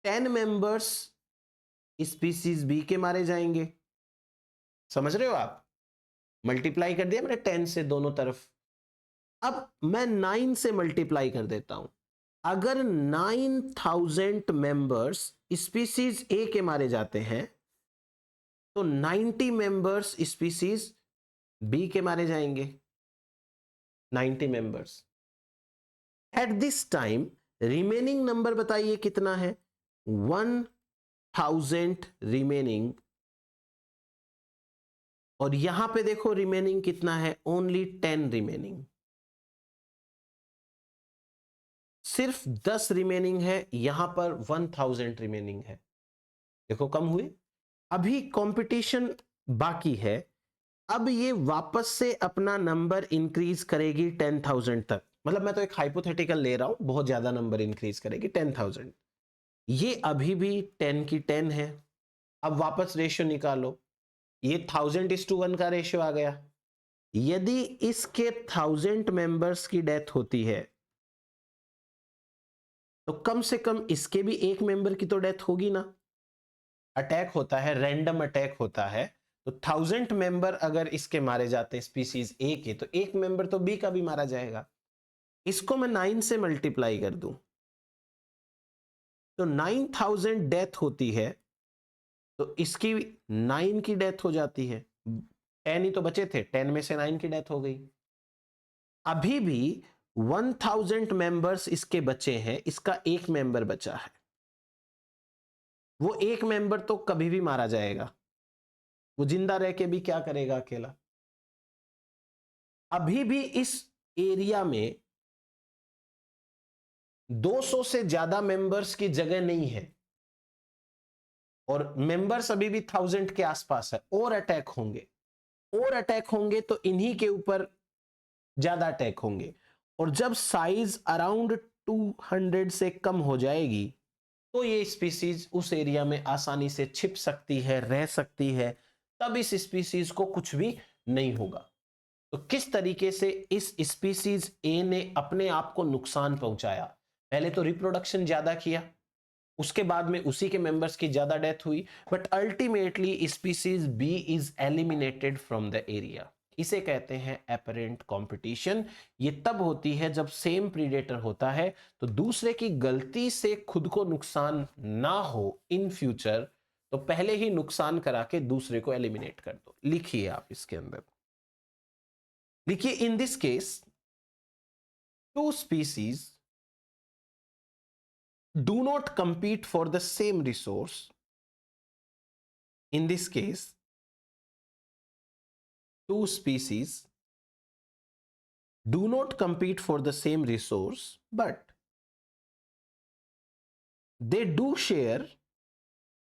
10 मेंबर्स स्पीसीज बी के मारे जाएंगे। समझ रहे हो आप? मल्टीप्लाई कर दिया मैंने 10 से दोनों तरफ। अब मैं 9 से मल्टीप्लाई कर देता हूं। अगर 9,000 मेंबर्स स्पीसीज ए के मारे जाते हैं, तो 90 मेंबर्स स्पीसीज बी के मारे जाएंगे। 90 members at this time, remaining number बताइए कितना है? 1000 रिमेनिंग। और यहां पे देखो रिमेनिंग कितना है, ओनली 10 रिमेनिंग, सिर्फ 10 रिमेनिंग है। यहां पर 1000 रिमेनिंग है। देखो कम हुए। अभी कंपटीशन बाकी है। अब ये वापस से अपना नंबर इंक्रीज करेगी 10,000 तक। मतलब मैं तो एक हाइपोथेटिकल ले रहा हूं, बहुत ज्यादा नंबर इंक्रीज करेगी 10,000। ये अभी भी 10 की 10 है। अब वापस रेशियो निकालो, ये 1000:1 का रेशियो आ गया। यदि इसके 1000 मेंबर्स की डेथ होती है, तो कम से कम इसके भी एक मेंबर की तो डेथ होगी ना। अटैक होता है, रैंडम अटैक होता है। तो 1000 मेंबर अगर इसके मारे जाते हैं स्पीसीज ए के, तो एक मेंबर तो बी का भी मारा जाएगा। इसको मैं 9 से मल्टीप्लाई कर दूं, तो 9,000 डेथ होती है, तो इसकी 9 की डेथ हो जाती है। 10 ही तो बचे थे, 10 में से 9 की डेथ हो गई। अभी भी 1000 मेंबर्स इसके बचे हैं, इसका एक मेंबर बचा है। वो एक मेंबर तो कभी भी मारा जाएगा, वो जिंदा रह के भी क्या करेगा अकेला। अभी भी इस एरिया में 200 से ज्यादा मेंबर्स की जगह नहीं है, और मेंबर्स अभी भी 1000 के आसपास है। और अटैक होंगे, और अटैक होंगे, तो इन्हीं के ऊपर ज्यादा अटैक होंगे। और जब साइज अराउंड 200 से कम हो जाएगी, तो ये स्पीसीज उस एरिया में आसानी से छिप सकती है, रह सकती है। तब इस स्पीसीज को कुछ भी नहीं होगा। तो किस तरीके से इस स्पीसीज ए ने अपने आप को नुकसान पहुंचाया? पहले तो रिप्रोडक्शन ज्यादा किया, उसके बाद में उसी के मेंबर्स की ज्यादा डेथ हुई, but ultimately species B is eliminated from the area. इसे कहते हैं एपरेंट कंपटीशन। ये तब होती है जब सेम प्रीडेटर होता है, तो दूसरे की गलती से खुद को नुकसान ना हो इन फ्यूचर, तो पहले ही नुकसान करा के दूसरे को एलिमिनेट कर दो। लिखिए आप इसके अंदर, लिखिए in this case two species do not compete for the same resource. In this case, two species do not compete for the same resource, but they do share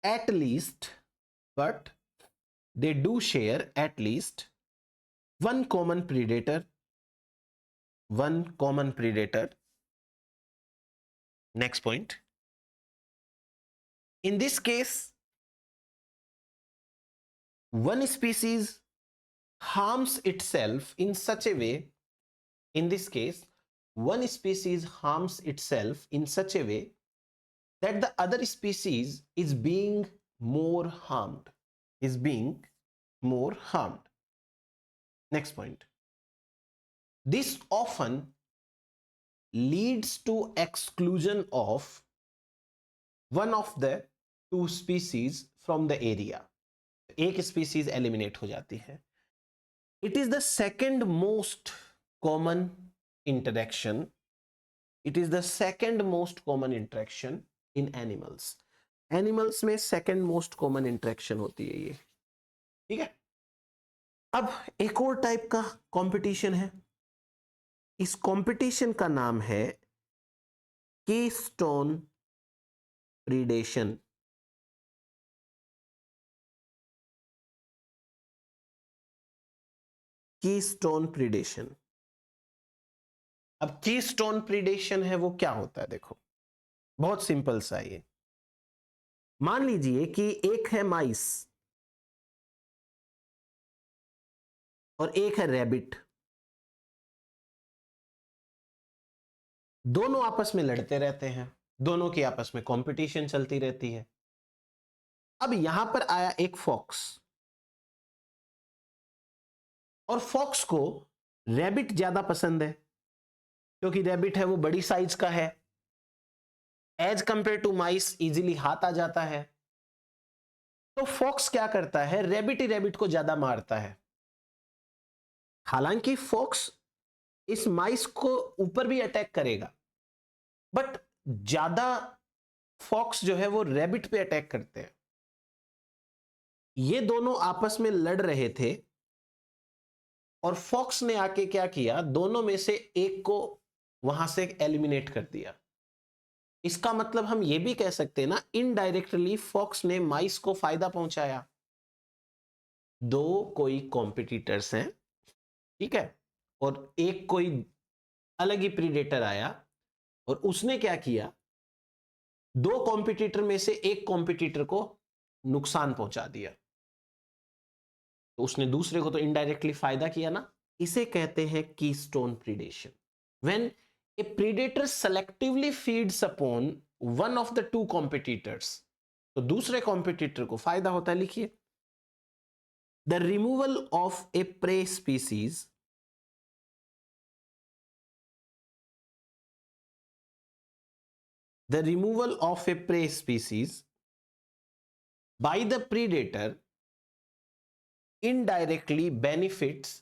at least, but they do share at least one common predator, one common predator. Next point. In this case, one species harms itself in such a way, in this case, one species harms itself in such a way that the other species is being more harmed, is being more harmed. Next point. This often leads to exclusion of one of the two species from the area. एक species eliminate हो जाती है. It is the second most common interaction. It is the second most common interaction in animals. Animals में second most common interaction होती है ये. ठीक है. अब एक और टाइप का कंपटीशन है. इस कंपटीशन का नाम है कीस्टोन प्रीडेशन. Keystone predation. अब कीस्टोन प्रीडेशन है वो क्या होता है? देखो बहुत सिंपल सा ये. मान लीजिए कि एक है माइस और एक है रैबिट. दोनों आपस में लड़ते रहते हैं, दोनों की आपस में कंपटीशन चलती रहती है. अब यहां पर आया एक फॉक्स और फॉक्स को रैबिट ज्यादा पसंद है क्योंकि रैबिट है वो बड़ी साइज का है. As compare to mice easily हाथ आ जाता है. तो फॉक्स क्या करता है? रैबिट ही रैबिट को ज्यादा मारता है. हालांकि फॉक्स इस माइस को ऊपर भी अटैक करेगा, बट ज्यादा फॉक्स जो है वो रैबिट पे अटैक करते हैं. ये दोनों आपस में लड़ रहे थे और फॉक्स ने आके क्या किया? दोनों में से एक को वहां से एलिमिनेट कर दिया. इसका मतलब हम ये भी कह सकते हैं ना, इनडायरेक्टली फॉक्स ने माइस को फायदा पहुंचाया. दो कोई कॉम्पिटिटर्स हैं, ठीक है, और एक कोई अलग ही प्रीडेटर आया और उसने क्या किया? दो कॉम्पिटिटर में से एक कॉम्पिटिटर को नुकसान पहुंचा दिया. तो उसने दूसरे को तो इनडायरेक्टली फायदा किया ना. इसे कहते हैं keystone predation. When A predator selectively feeds upon one of the two competitors, तो दूसरे कॉम्पिटिटर को फायदा होता है. लिखिए, the removal of A pray species the removal of a prey species by the predator indirectly benefits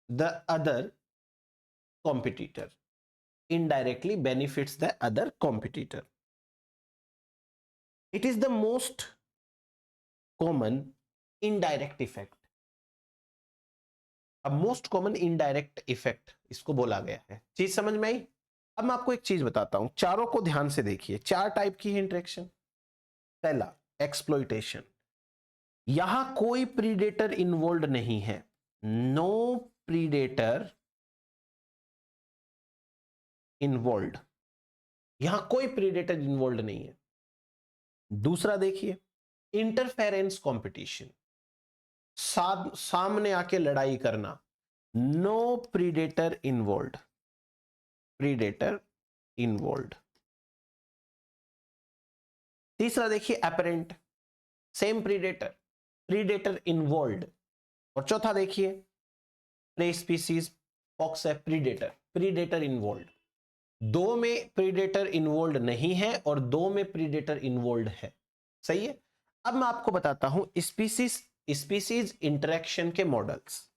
the other competitor. Indirectly benefits the other competitor. It is the most common indirect effect. अब मोस्ट कॉमन इनडायरेक्ट इफेक्ट इसको बोला गया है. चीज समझ में आई? अब मैं आपको एक चीज बताता हूं, चारों को ध्यान से देखिए. चार टाइप की है इंटरेक्शन. पहला, एक्सप्लॉइटेशन. यहां कोई प्रीडेटर इन्वॉल्व नहीं है. No predator involve. यहां कोई प्रीडेटर इन्वॉल्व नहीं है. दूसरा देखिए, इंटरफेरेंस कंपटीशन. सामने आके लड़ाई करना. No predator involve. Predator involve. तीसरा देखिए, apparent. Same predator, predator involve. और चौथा देखिए, प्रे स्पीसीज, फॉक्स है, प्रीडेटर, प्रीडेटर इन्वॉल्व. दो में प्रीडेटर इन्वॉल्व नहीं है और दो में प्रीडेटर इन्वॉल्व है. सही है. अब मैं आपको बताता हूं स्पीसीज इंटरेक्शन के मॉडल्स।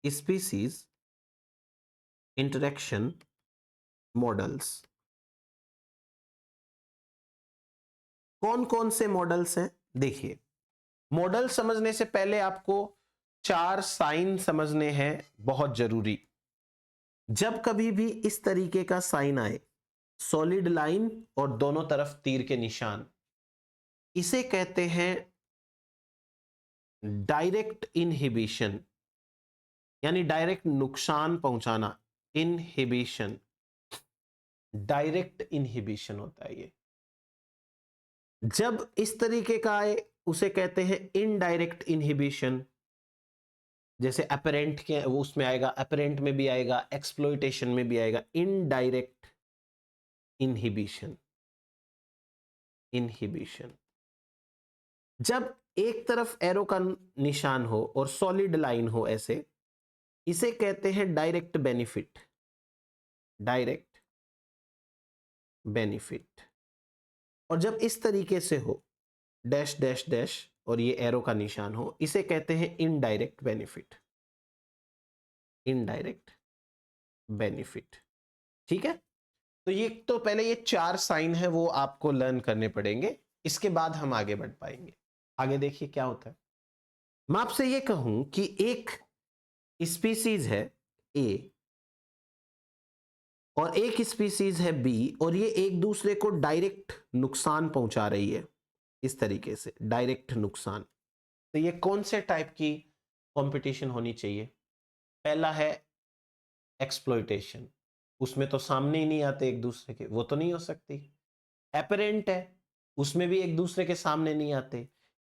स्पीसीज इंटरेक्शन मॉडल्स कौन कौन से मॉडल्स हैं? देखिए, मॉडल समझने से पहले आपको 4 साइन समझने हैं, बहुत जरूरी। जब कभी भी इस तरीके का साइन आए, सॉलिड लाइन और दोनों तरफ तीर के निशान, इसे कहते हैं डायरेक्ट इनहिबिशन, यानी डायरेक्ट नुकसान पहुंचाना। इनहिबिशन, डायरेक्ट इनहिबिशन होता है ये। जब इस तरीके का आए उसे कहते हैं इनडायरेक्ट इनहिबिशन। जैसे अपरेंट के वो उसमें आएगा, अपरेंट में भी आएगा, एक्सप्लॉइटेशन में भी आएगा। Indirect inhibition, inhibition. जब एक तरफ एरो का निशान हो और सॉलिड लाइन हो ऐसे, इसे कहते हैं डायरेक्ट बेनिफिट, डायरेक्ट बेनिफिट। और जब इस तरीके से हो, डैश डैश डैश और ये एरो का निशान हो, इसे कहते हैं इनडायरेक्ट बेनिफिट, इनडायरेक्ट बेनिफिट। ठीक है, तो ये तो पहले ये 4 साइन है वो आपको लर्न करने पड़ेंगे, इसके बाद हम आगे बढ़ पाएंगे। आगे देखिए क्या होता है। मैं आपसे ये कहूं कि एक स्पीसीज है ए और एक स्पीसीज है बी, और ये एक दूसरे को डायरेक्ट नुकसान पहुंचा रही है, इस तरीके से डायरेक्ट नुकसान। तो ये कौन से टाइप की कंपटीशन होनी चाहिए? पहला है एक्सप्लॉइटेशन, उसमें तो सामने ही नहीं आते एक दूसरे के, वो तो नहीं हो सकती। एपरेंट है, उसमें भी एक दूसरे के सामने नहीं आते।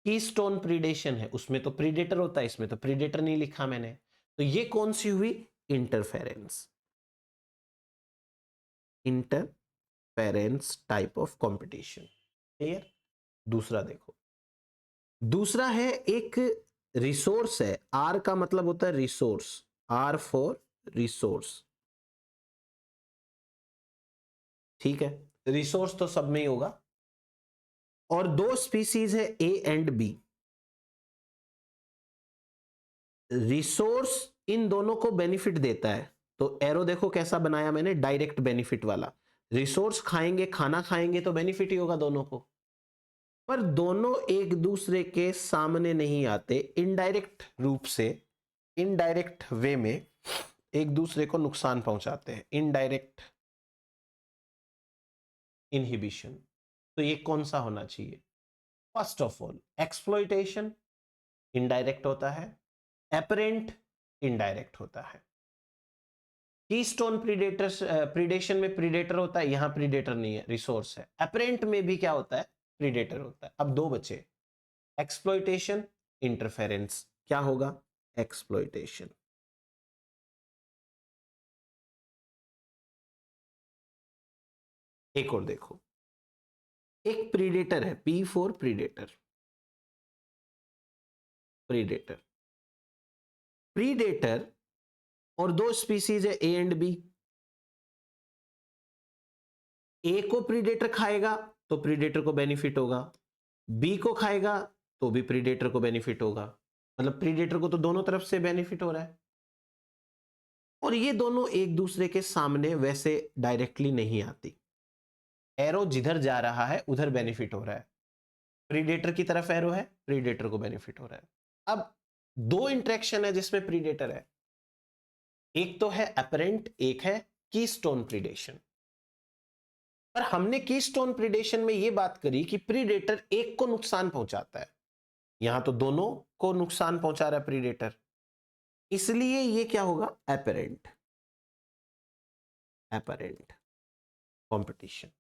कीस्टोन प्रीडेशन है, उसमें तो प्रीडेटर होता है, इसमें तो प्रीडेटर नहीं लिखा मैंने। तो ये कौन सी हुई? Interference, interference type of competition. Clear? दूसरा देखो, दूसरा है एक रिसोर्स है, आर का मतलब होता है रिसोर्स, आर फॉर रिसोर्स। ठीक है, रिसोर्स तो सब में ही होगा। और 2 स्पीसीज है ए एंड बी। रिसोर्स इन दोनों को बेनिफिट देता है, तो एरो देखो कैसा बनाया मैंने, डायरेक्ट बेनिफिट वाला। रिसोर्स खाएंगे, खाना खाएंगे तो बेनिफिट ही होगा दोनों को, पर दोनों एक दूसरे के सामने नहीं आते, इनडायरेक्ट रूप से, इनडायरेक्ट वे में एक दूसरे को नुकसान पहुंचाते हैं, इनडायरेक्ट इनहिबिशन। तो ये कौन सा होना चाहिए? First of all exploitation indirect होता है, एपरेंट इनडायरेक्ट होता है। कीस्टोन प्रीडेटर्स, प्रीडेशन में प्रीडेटर होता है, यहां प्रीडेटर नहीं है, रिसोर्स है। एपरेंट में भी क्या होता है? प्रीडेटर होता है। अब 2 बचे, एक्सप्लॉइटेशन, इंटरफेरेंस। क्या होगा? एक्सप्लॉइटेशन। एक और देखो, एक प्रीडेटर है, P for predator, predator, predator और 2 स्पीसीज है ए एंड बी। ए को प्रीडेटर खाएगा तो प्रीडेटर को बेनिफिट होगा, बी को खाएगा तो भी प्रीडेटर को बेनिफिट होगा, मतलब प्रीडेटर को तो दोनों तरफ से बेनिफिट हो रहा है। और ये दोनों एक दूसरे के सामने वैसे डायरेक्टली नहीं आती, एरो जिधर जा रहा है उधर बेनिफिट हो रहा है, प्रीडेटर की तरफ एरो है, प्रीडेटर को बेनिफिट हो रहा है। अब 2 इंटरेक्शन है जिसमें प्रीडेटर है, एक तो है अपरेंट, एक है कीस्टोन प्रीडेशन। पर हमने कीस्टोन प्रीडेशन में यह बात करी कि प्रीडेटर एक को नुकसान पहुंचाता है, यहां तो दोनों को नुकसान पहुंचा रहा है प्रीडेटर, इसलिए ये क्या होगा? Apparent, apparent competition.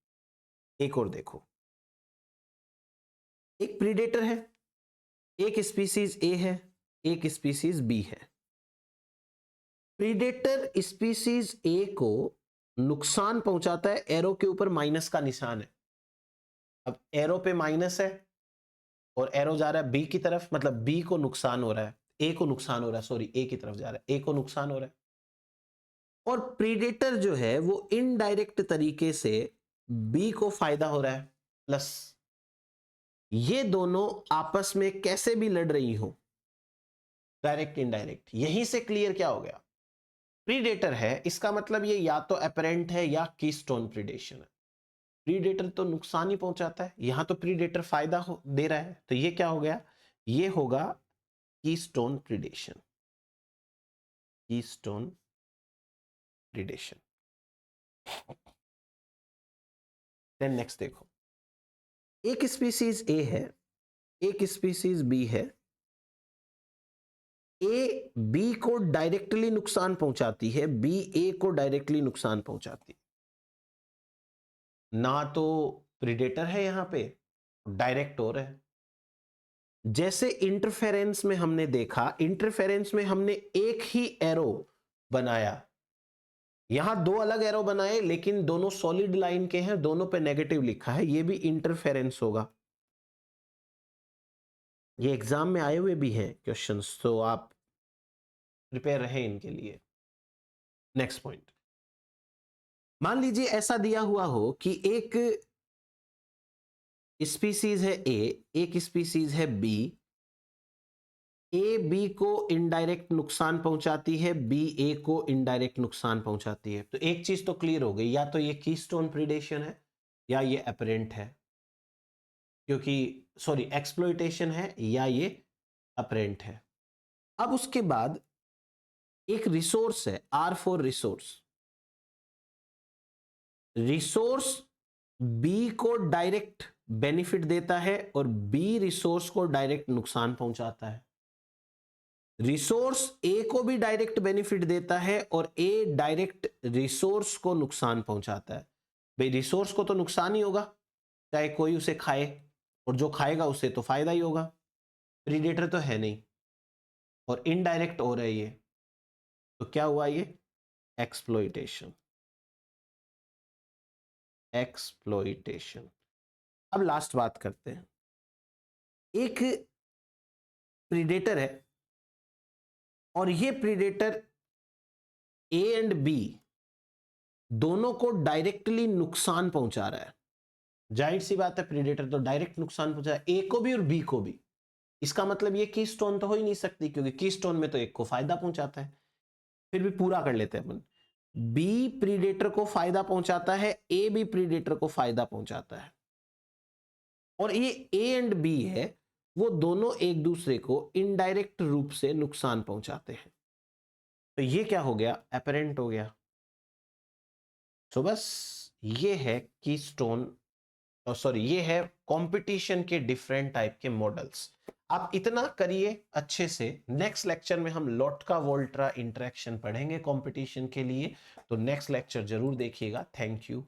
एक और देखो, एक प्रीडेटर है, एक स्पीसीज ए है, एक स्पीसीज बी है। प्रीडेटर स्पीसीज ए को नुकसान पहुंचाता है, एरो के ऊपर माइनस का निशान है। अब एरो पे माइनस है और एरो जा रहा है बी की तरफ, मतलब बी को नुकसान हो रहा है, ए को नुकसान हो रहा है, सॉरी ए की तरफ जा रहा है, ए को नुकसान हो रहा है। और प्रीडेटर जो है वो इनडायरेक्ट तरीके से बी को फायदा हो रहा है, प्लस ये दोनों आपस में कैसे भी लड़ रही हो, डायरेक्ट इनडायरेक्ट। यहीं से क्लियर क्या हो गया, प्रीडेटर है, इसका मतलब ये या तो अपरेंट है या कीस्टोन प्रीडेशन है। प्रीडेटर तो नुकसान ही पहुंचाता है, यहां तो प्रीडेटर फायदा दे रहा है, तो ये क्या हो गया, ये होगा keystone predation, keystone predation. Then next देखो, एक स्पीसीज ए है, एक स्पीसीज बी है, ए बी को डायरेक्टली नुकसान पहुंचाती है, बी ए को डायरेक्टली नुकसान पहुंचाती है। ना तो प्रीडेटर है यहां पे, डायरेक्ट हो रहा है। जैसे इंटरफेरेंस में हमने देखा, इंटरफेरेंस में हमने एक ही एरो बनाया, यहां दो अलग एरो बनाए लेकिन दोनों सॉलिड लाइन के हैं, दोनों पे नेगेटिव लिखा है, ये भी इंटरफेरेंस होगा। ये एग्जाम में आए हुए भी हैं क्वेश्चंस, तो आप प्रिपेयर रहे इनके लिए। नेक्स्ट पॉइंट, मान लीजिए ऐसा दिया हुआ हो कि एक स्पीसीज है ए, एक स्पीसीज है बी, ए बी को इनडायरेक्ट नुकसान पहुंचाती है, बी ए को इनडायरेक्ट नुकसान पहुंचाती है। तो एक चीज तो क्लियर हो गई, या तो ये कीस्टोन प्रीडेशन है या ये अपरेंट है, क्योंकि सॉरी एक्सप्लॉइटेशन है या ये अपरेंट है। अब उसके बाद एक रिसोर्स है, R for resource, resource B को डायरेक्ट बेनिफिट देता है और बी रिसोर्स को डायरेक्ट नुकसान पहुंचाता है। रिसोर्स ए को भी डायरेक्ट बेनिफिट देता है और ए डायरेक्ट रिसोर्स को नुकसान पहुंचाता है। भाई रिसोर्स को तो नुकसान ही होगा, चाहे कोई उसे खाए, और जो खाएगा उसे तो फायदा ही होगा, प्रीडेटर तो है नहीं, और इनडायरेक्ट हो रहा है ये, तो क्या हुआ ये, एक्सप्लॉइटेशन, एक्सप्लॉइटेशन। अब लास्ट बात करते हैं, एक प्रीडेटर है और ये प्रीडेटर ए एंड बी दोनों को डायरेक्टली नुकसान पहुंचा रहा है। जाहिर सी बात है, प्रीडेटर तो डायरेक्ट नुकसान पहुंचा ए को भी और बी को भी, इसका मतलब ये कीस्टोन तो हो ही नहीं सकती, क्योंकि कीस्टोन में तो एक को फायदा पहुंचाता है। फिर भी पूरा कर लेते हैं अपन, बी प्रीडेटर को फायदा पहुंचाता है, ए भी प्रीडेटर को फायदा पहुंचाता है, और ये ए एंड बी है, वो दोनों एक दूसरे को इनडायरेक्ट रूप से नुकसान पहुंचाते हैं। तो ये क्या हो गया, अपरेंट हो गया। तो बस ये है कीस्टोन, सॉरी ये है कंपटीशन के डिफरेंट टाइप के मॉडल्स। आप इतना करिए अच्छे से, नेक्स्ट लेक्चर में हम लोटका वोल्ट्रा इंटरेक्शन पढ़ेंगे कंपटीशन के लिए, तो नेक्स्ट लेक्चर जरूर देखिएगा। Thank you.